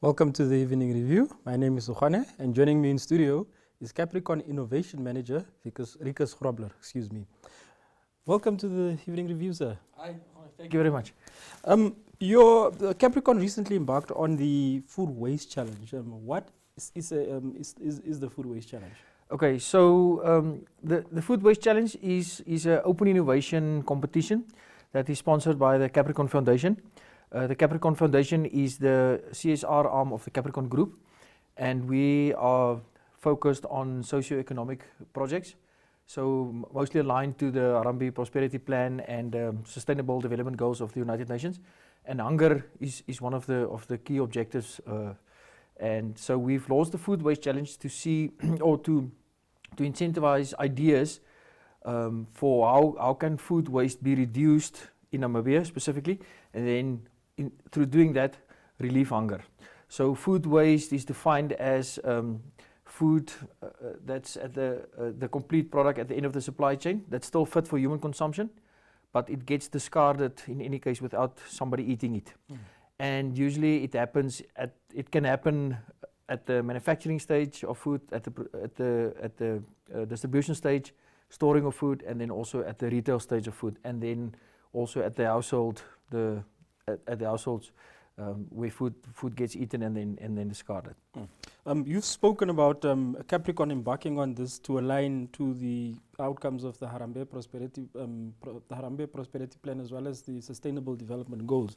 Welcome to the Evening Review. My name is Sukhane, and joining me in studio is Capricorn Innovation Manager, Rikus Grobler, excuse me. Welcome to the Evening Review, sir. Hi, thank you very much. Your Capricorn recently embarked on the food waste challenge. What is the food waste challenge? Okay, so the food waste challenge is an open innovation competition that is sponsored by the Capricorn Foundation. The Capricorn Foundation is the CSR arm of the Capricorn Group, and we are focused on socio-economic projects, so mostly aligned to the Harambee Prosperity Plan and Sustainable Development Goals of the United Nations. And hunger is one of the key objectives. And so we've launched the food waste challenge to see or to incentivize ideas for how can food waste be reduced in Namibia specifically, and then through doing that, relieve hunger. So food waste is defined as food that's at the complete product at the end of the supply chain that's still fit for human consumption, but it gets discarded in any case without somebody eating it. And usually it can happen at the manufacturing stage of food, at the distribution stage, storing of food, and then also at the retail stage of food, and then also at the household, at the households where food gets eaten and then discarded. You've spoken about Capricorn embarking on this to align to the outcomes of the Harambee Prosperity Plan as well as the Sustainable Development Goals.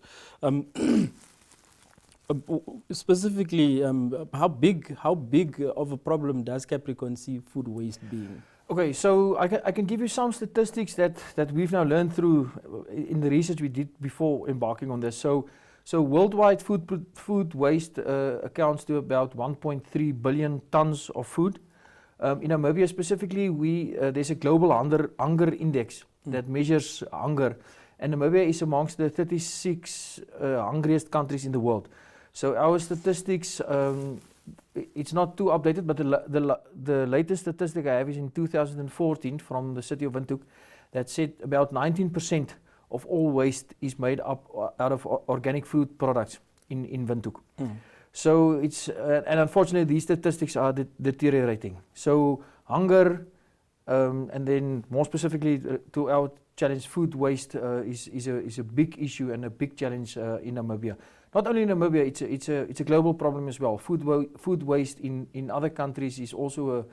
Specifically, how big of a problem does Capricorn see food waste being? Okay, so I can give you some statistics that we've now learned through in the research we did before embarking on this. So worldwide food waste accounts to about 1.3 billion tons of food. In Namibia specifically, there's a global hunger index that measures hunger, and Namibia is amongst the 36 hungriest countries in the world. So our statistics, it's not too updated, but the latest statistic I have is in 2014 from the city of Windhoek that said about 19% of all waste is made up out of organic food products in Windhoek. So it's and unfortunately these statistics are deteriorating. So hunger, and then more specifically to our challenge, food waste is a big issue and a big challenge in Namibia. Not only in Namibia, it's a global problem as well. Food waste in other countries is also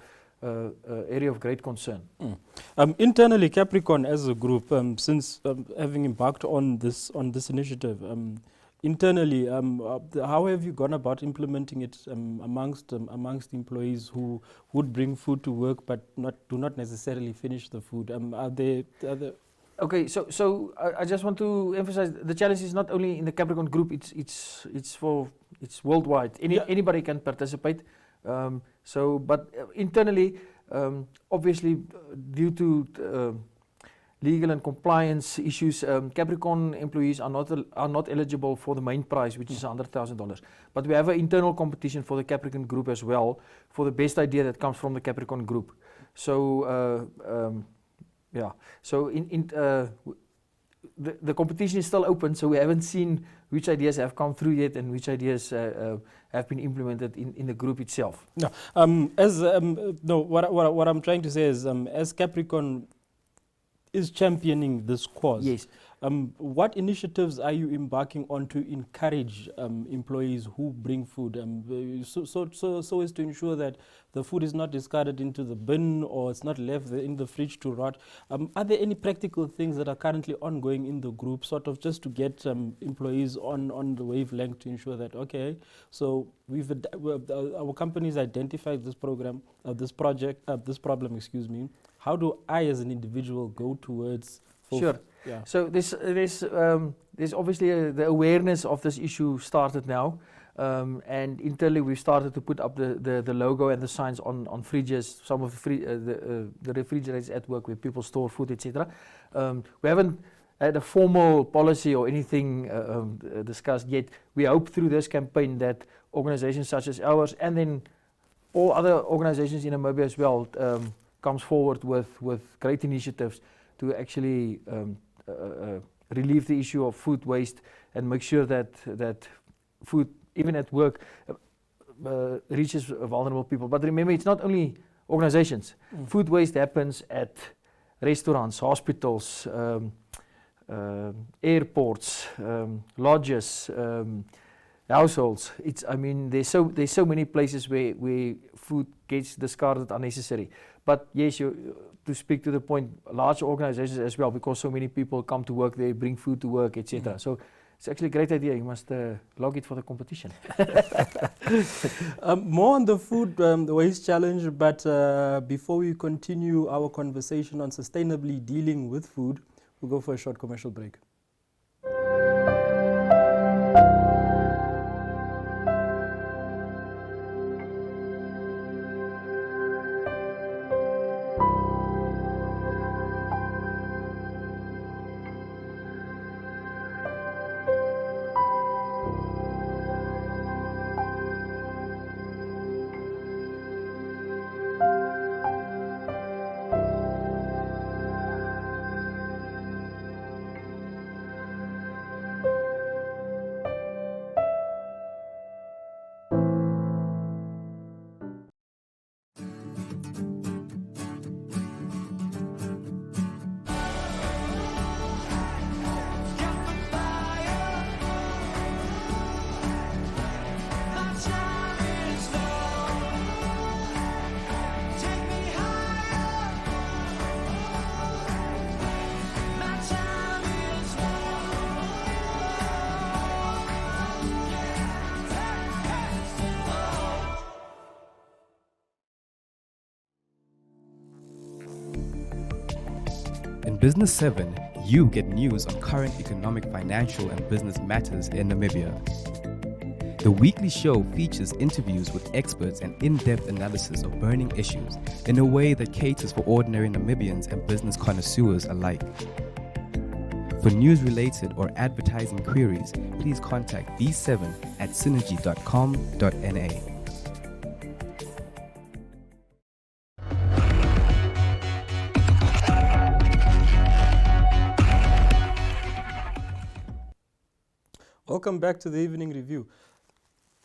a area of great concern. Internally, Capricorn as a group, since having embarked on this initiative, internally, how have you gone about implementing it amongst employees who would bring food to work but do not necessarily finish the food? Are there Okay, so I just want to emphasize the challenge is not only in the Capricorn Group; it's worldwide. Anybody can participate. But internally, obviously, due to legal and compliance issues, Capricorn employees are not eligible for the main prize, which is $100,000. But we have an internal competition for the Capricorn Group as well for the best idea that comes from the Capricorn Group. So. Yeah, so the competition is still open, so we haven't seen which ideas have come through yet and which ideas have been implemented in the group itself. No, what I'm trying to say is, as Capricorn is championing this cause, yes. What initiatives are you embarking on to encourage employees who bring food, so as to ensure that the food is not discarded into the bin or it's not left in the fridge to rot? Are there any practical things that are currently ongoing in the group, sort of just to get employees on the wavelength to ensure that, okay, so our company's identified this problem, excuse me. How do I as an individual go towards Sure. Yeah. So there's obviously the awareness of this issue started now, and internally we've started to put up the logo and the signs on fridges, some of the refrigerators at work where people store food, etc. We haven't had a formal policy or anything discussed yet. We hope through this campaign that organizations such as ours and then all other organizations in Namibia as well comes forward with great initiatives to actually relieve the issue of food waste and make sure that food even at work, reaches vulnerable people. But remember, it's not only organizations. Food waste happens at restaurants, hospitals, airports, lodges, households. There's so many places where food gets discarded unnecessary. But yes, to speak to the point, large organizations as well, because so many people come to work, they bring food to work, etc. So it's actually a great idea. You must log it for the competition. More on the food waste challenge, but before we continue our conversation on sustainably dealing with food, we'll go for a short commercial break. In Business 7, you get news on current economic, financial, and business matters in Namibia. The weekly show features interviews with experts and in-depth analysis of burning issues in a way that caters for ordinary Namibians and business connoisseurs alike. For news-related or advertising queries, please contact B7 at synergy.com.na. Welcome back to the evening review.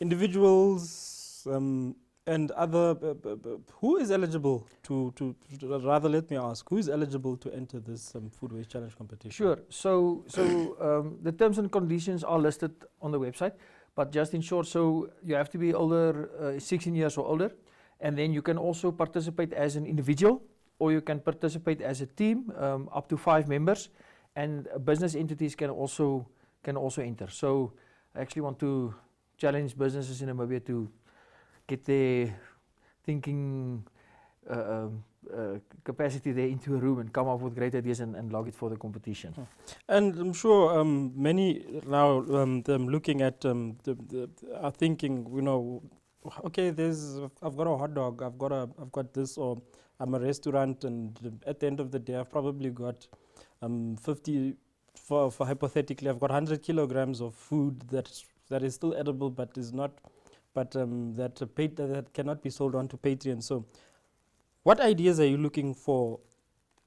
Individuals and other, who is eligible to rather let me ask, who is eligible to enter this food waste challenge competition? Sure. So the terms and conditions are listed on the website, but just in short, so you have to be older, 16 years or older, and then you can also participate as an individual, or you can participate as a team, up to 5 members, and business entities can also enter. So I actually want to challenge businesses in Namibia to get their thinking capacity there into a room and come up with great ideas and log it for the competition. And I'm sure many now looking at are thinking, okay, I've got a hot dog, I've got this, or I'm a restaurant, and at the end of the day, I've probably got 50. For hypothetically, I've got 100 kilograms of food that is still edible, but is not, that cannot be sold on to Patreon. So, what ideas are you looking for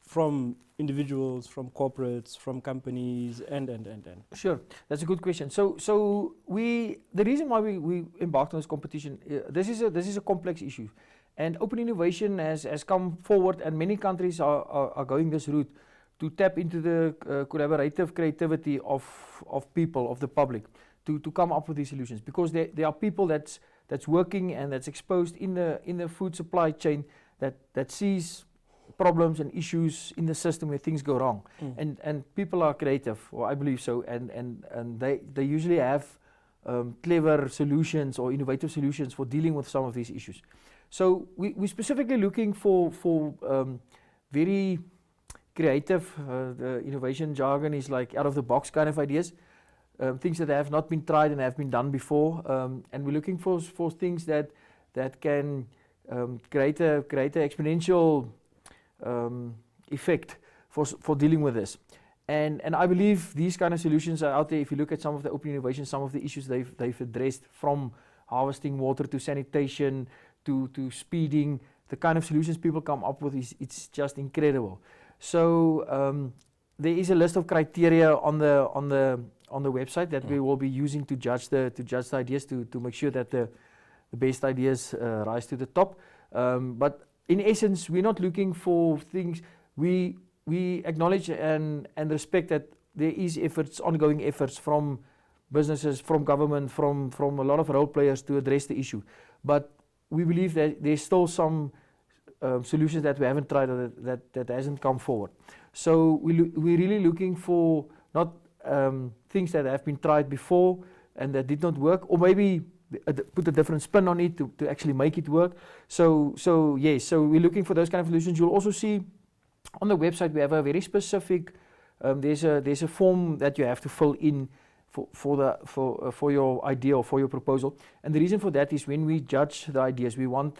from individuals, from corporates, from companies, and? Sure, that's a good question. So the reason why we embarked on this competition, this is a complex issue, and open innovation has come forward, and many countries are going this route to tap into the collaborative creativity of people, of the public, to come up with these solutions, because there are people that's working and that's exposed in the food supply chain that sees problems and issues in the system where things go wrong, and people are creative, or I believe so, and they usually have clever solutions or innovative solutions for dealing with some of these issues. So we're specifically looking for very creative, the innovation jargon is like out of the box kind of ideas, things that have not been tried and have been done before, and we're looking for things that can create a exponential effect for dealing with this. And I believe these kind of solutions are out there. If you look at some of the open innovations, some of the issues they've addressed, from harvesting water to sanitation to speeding, the kind of solutions people come up with it's just incredible. So there is a list of criteria on the on the website that we will be using to judge the ideas to make sure that the best ideas rise to the top. But in essence, we're not looking for things. We acknowledge and respect that there is ongoing efforts from businesses, from government, from a lot of role players to address the issue. But we believe that there's still some solutions that we haven't tried or that hasn't come forward. So we're really looking for not things that have been tried before and that did not work, or maybe put a different spin on it to actually make it work. So yes, so we're looking for those kind of solutions. You'll also see on the website we have a very specific. There's a form that you have to fill in for your idea or for your proposal, and the reason for that is when we judge the ideas, we want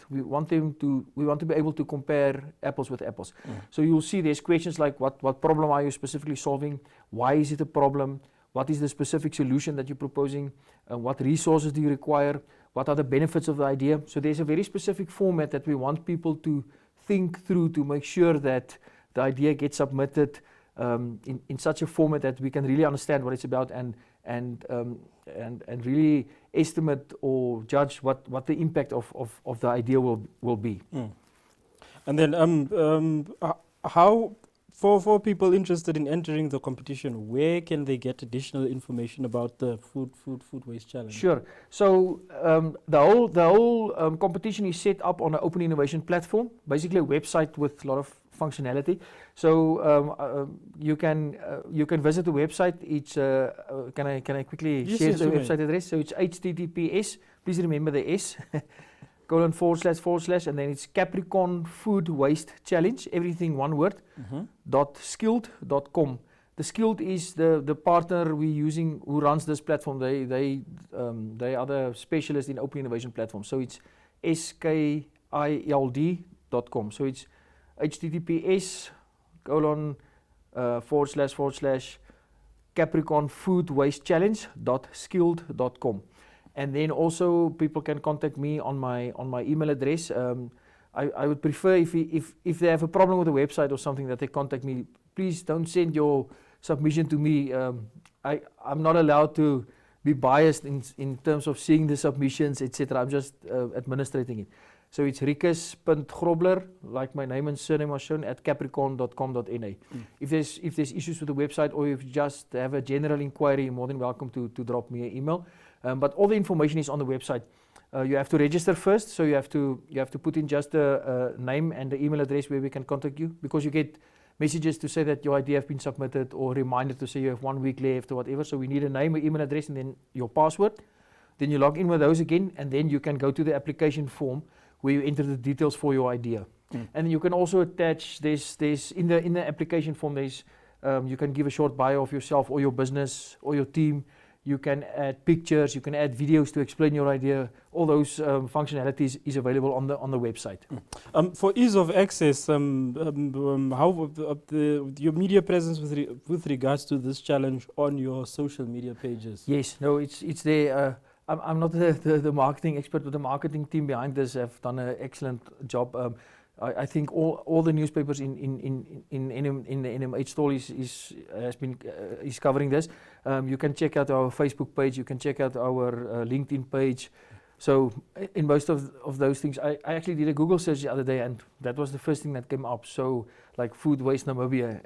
to be able to compare apples with apples. So you'll see there's questions like what problem are you specifically solving, why is it a problem, what is the specific solution that you're proposing, what resources do you require, what are the benefits of the idea. So there's a very specific format that we want people to think through to make sure that the idea gets submitted in such a format that we can really understand what it's about and really estimate or judge what the impact of the idea will be. And then how for people interested in entering the competition, where can they get additional information about the food waste challenge? Sure. So the whole competition is set up on an open innovation platform, basically a website with a lot of functionality. So you can visit the website. It's can I quickly share the website address? So it's https. Please remember the S. / / and then it's Capricorn Food Waste Challenge, everything one word, .skilled.com. The Skilled is the partner we're using who runs this platform. They are the specialists in open innovation platforms. So it's skild.com. So it's https / Capricorn Food Waste Challenge .skilled.com. And then also people can contact me on my email address. I would prefer if they have a problem with the website or something that they contact me. Please don't send your submission to me. I'm not allowed to be biased in terms of seeing the submissions, etc. I'm just administrating it. So it's Rikus.Grobler, like my name and surname was shown, at capricorn.com.na. If there's issues with the website or if you just have a general inquiry, you're more than welcome to drop me an email. But all the information is on the website. You have to register first, so you have to put in just a name and the email address where we can contact you, because you get messages to say that your idea have been submitted or reminded to say you have 1 week left or whatever. So we need a name, an email address, and then your password. Then you log in with those again, and then you can go to the application form where you enter the details for your idea. And you can also attach this in the application form. There's you can give a short bio of yourself or your business or your team. You can add pictures, you can add videos to explain your idea. All those functionalities is available on the website. For ease of access, how your media presence with regards to this challenge on your social media pages? Yes, no, it's there. I'm not the marketing expert, but the marketing team behind this have done an excellent job. I think all the newspapers in the NMH stall is covering this. You can check out our Facebook page. You can check out our LinkedIn page. So in most of those things, I actually did a Google search the other day, and that was the first thing that came up. So like food waste Namibia,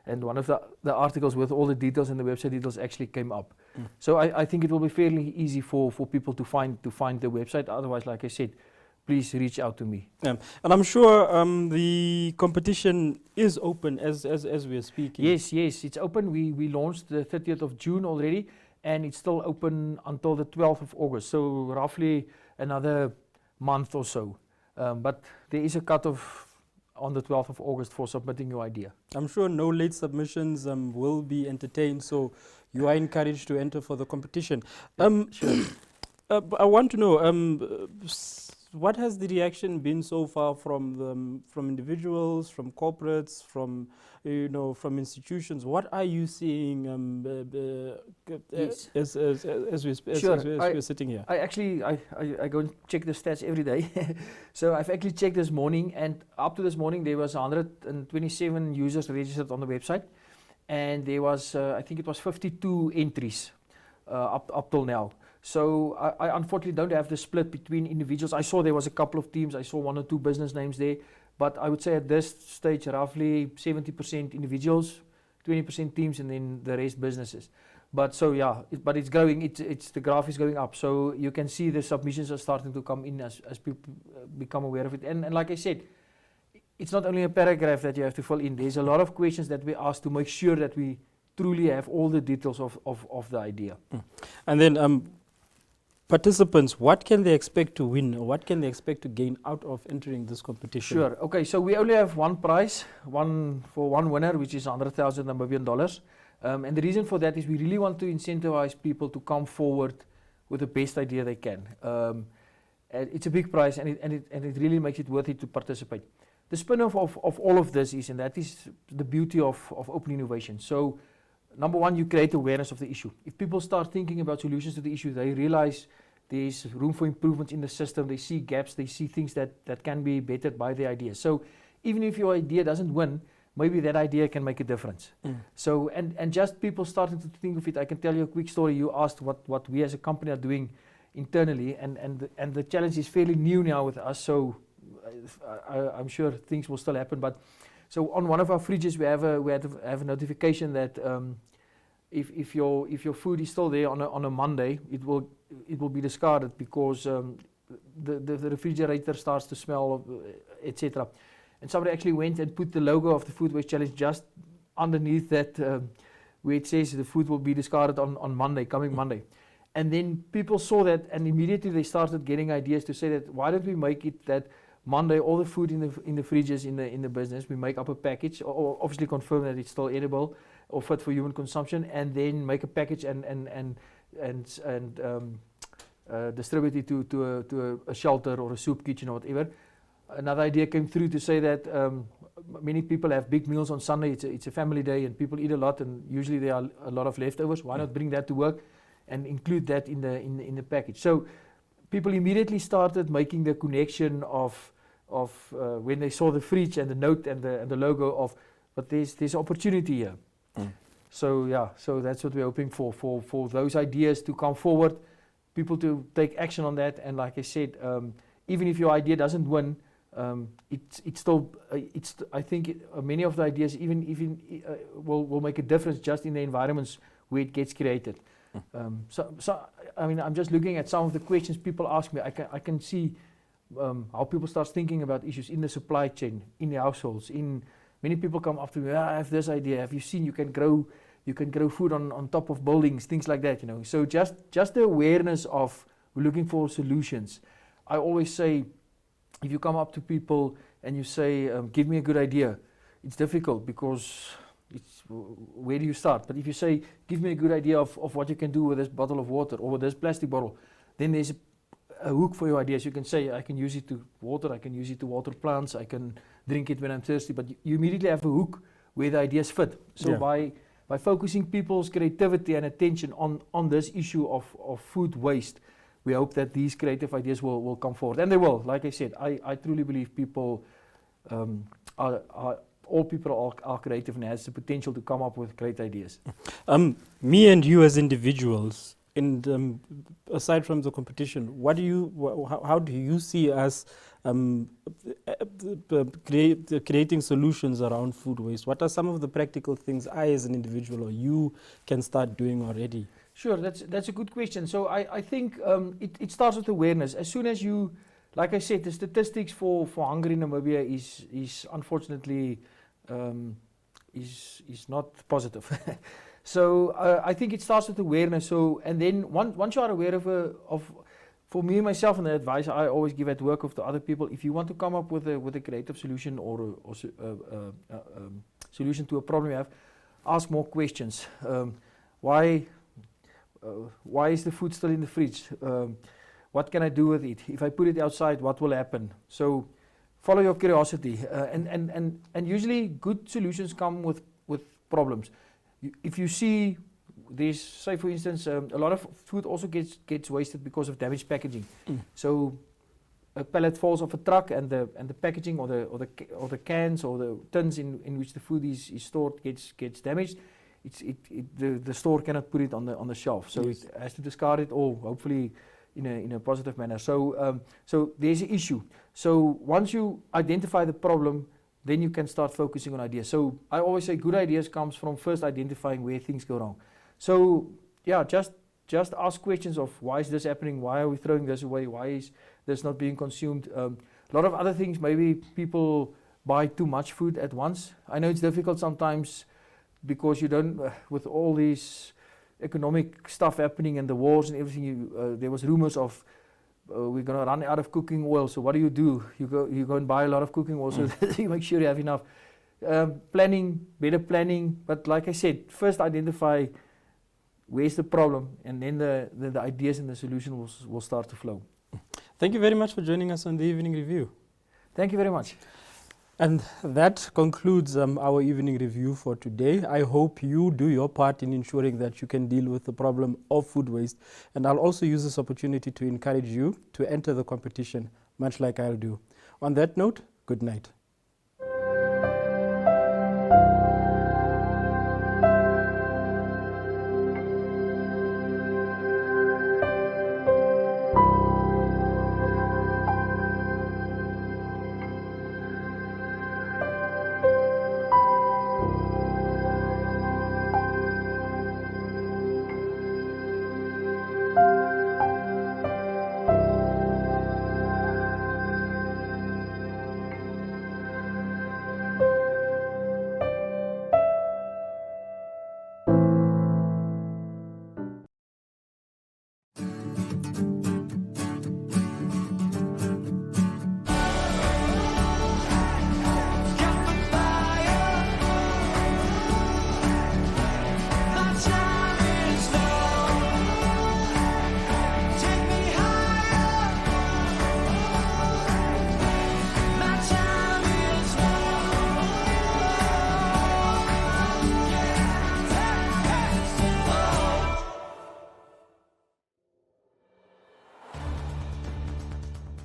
and one of the articles with all the details and the website details actually came up. So I think it will be fairly easy for people to find the website. Otherwise, like I said, please reach out to me. And I'm sure the competition is open as we are speaking. Yes, it's open. We launched the 30th of June already, and it's still open until the 12th of August. So roughly another month or so. But there is a cutoff on the 12th of August for submitting your idea. I'm sure no late submissions will be entertained, so you are encouraged to enter for the competition. Sure. I want to know, what has the reaction been so far from individuals, from corporates, from institutions? What are you seeing Yes. as we're sitting here? I go and check the stats every day. So I've actually checked this morning, and up to this morning there was 127 users registered on the website, and there was, I think it was 52 entries up till now. So I unfortunately don't have the split between individuals. I saw there was a couple of teams. I saw 1 or 2 business names there, but I would say at this stage roughly 70% individuals, 20% teams, and then the rest businesses. But so yeah, but it's growing. It's the graph is going up. So you can see the submissions are starting to come in as people become aware of it. And like I said, it's not only a paragraph that you have to fill in. There's a lot of questions that we ask to make sure that we truly have all the details of the idea. And then participants, what can they expect to win, or what can they expect to gain out of entering this competition? Sure. Okay, so we only have one prize, for one winner, which is 100,000 Namibian dollars. And the reason for that is we really want to incentivize people to come forward with the best idea they can. And it's a big prize, and it really makes it worth it to participate. The spin-off of all of this is, and that is the beauty of open innovation. So, number one, you create awareness of the issue. If people start thinking about solutions to the issue, they realize there's room for improvement in the system. They see gaps, they see things that can be bettered by the idea. So, even if your idea doesn't win, maybe that idea can make a difference. So, and just people starting to think of it. I can tell you a quick story. You asked what we as a company are doing internally, and the challenge is fairly new now with us. So, I'm sure things will still happen. But so on one of our fridges, we have a notification that if your food is still there on a Monday, it will be discarded because the refrigerator starts to smell, etc. And somebody actually went and put the logo of the Food Waste Challenge just underneath that, where it says the food will be discarded on Monday, coming Monday. And then people saw that, and immediately they started getting ideas to say that why don't we make it that Monday all the food in the fridges in the business, we make up a package, or obviously confirm that it's still edible or fit for human consumption, and then make a package and distribute it to a shelter or a soup kitchen or whatever. Another idea came through to say that many people have big meals on Sunday. It's a family day, and people eat a lot, and usually there are a lot of leftovers. Why not bring that to work and include that in the package? So people immediately started making the connection of when they saw the fridge and the note and the logo of, but there's opportunity here. So yeah, so that's what we're hoping for those ideas to come forward, people to take action on that. And like I said, even if your idea doesn't win, it's still I think many of the ideas even will make a difference just in the environments where it gets created. So I mean, I'm just looking at some of the questions people ask me. I can see how people start thinking about issues in the supply chain, in the households. Many people come up to me, I have this idea. Have you seen you can grow food on top of buildings, things like that, you know. So just the awareness of looking for solutions. I always say, if you come up to people and you say, give me a good idea, it's difficult because where do you start? But if you say, give me a good idea of what you can do with this bottle of water or with this plastic bottle, then there's a hook for your ideas. You can say, I can use it to water, I can use it to water plants, I can drink it when I'm thirsty, but you immediately have a hook where the ideas fit. So by focusing people's creativity and attention on this issue of food waste, we hope that these creative ideas will come forward. And they will. Like I said, I truly believe people all people are creative and has the potential to come up with great ideas. Me and you as individuals, and aside from the competition, how do you see us creating solutions around food waste? What are some of the practical things I as an individual or you can start doing already? Sure, that's a good question. So I think it starts with awareness. As soon as you, like I said, the statistics for hunger in Namibia is unfortunately is not positive. So I think it starts with awareness. So and then once you are aware of for me myself and the advice I always give at work of the other people, if you want to come up with a creative solution or solution to a problem you have, ask more questions. Why is the food still in the fridge? What can I do with it? If I put it outside, what will happen? So follow your curiosity, and usually good solutions come with problems. If you see there's, say for instance, a lot of food also gets wasted because of damaged packaging. So a pallet falls off a truck, and the packaging or the cans or the tins in which the food is stored gets damaged. the store cannot put it on the shelf, so Yes. it has to discard it, or hopefully in a positive manner. So there's an issue. So once you identify the problem, then you can start focusing on ideas. So I always say good ideas comes from first identifying where things go wrong. So yeah, just ask questions of why is this happening? Why are we throwing this away? Why is this not being consumed? A lot of other things, maybe people buy too much food at once. I know it's difficult sometimes because you don't, with all these economic stuff happening and the wars and everything, there was rumors of we're going to run out of cooking oil. So what do? You go and buy a lot of cooking oil so that you make sure you have enough. Planning, better planning. But like I said, first identify where's the problem, and then the ideas and the solution will start to flow. Thank you very much for joining us on the Evening Review. Thank you very much. And that concludes our evening review for today. I hope you do your part in ensuring that you can deal with the problem of food waste. And I'll also use this opportunity to encourage you to enter the competition, much like I'll do. On that note, good night.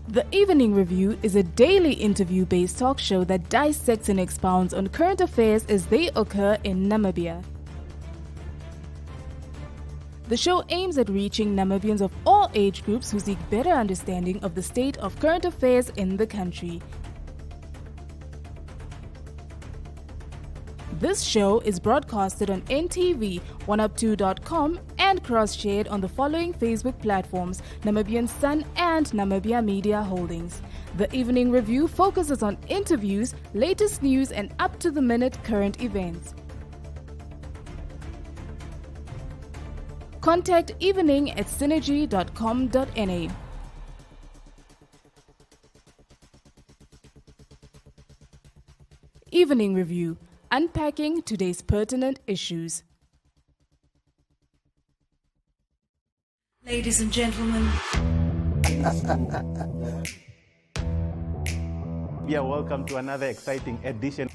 The Evening Review is a daily interview-based talk show that dissects and expounds on current affairs as they occur in Namibia. The show aims at reaching Namibians of all age groups who seek better understanding of the state of current affairs in the country. This show is broadcasted on NTV, 1up2.com, and cross-shared on the following Facebook platforms: Namibian Sun and Namibia Media Holdings. The Evening Review focuses on interviews, latest news, and up-to-the-minute current events. Contact Evening at synergy.com.na. Evening Review, unpacking today's pertinent issues. Ladies and gentlemen. Yeah, welcome to another exciting edition.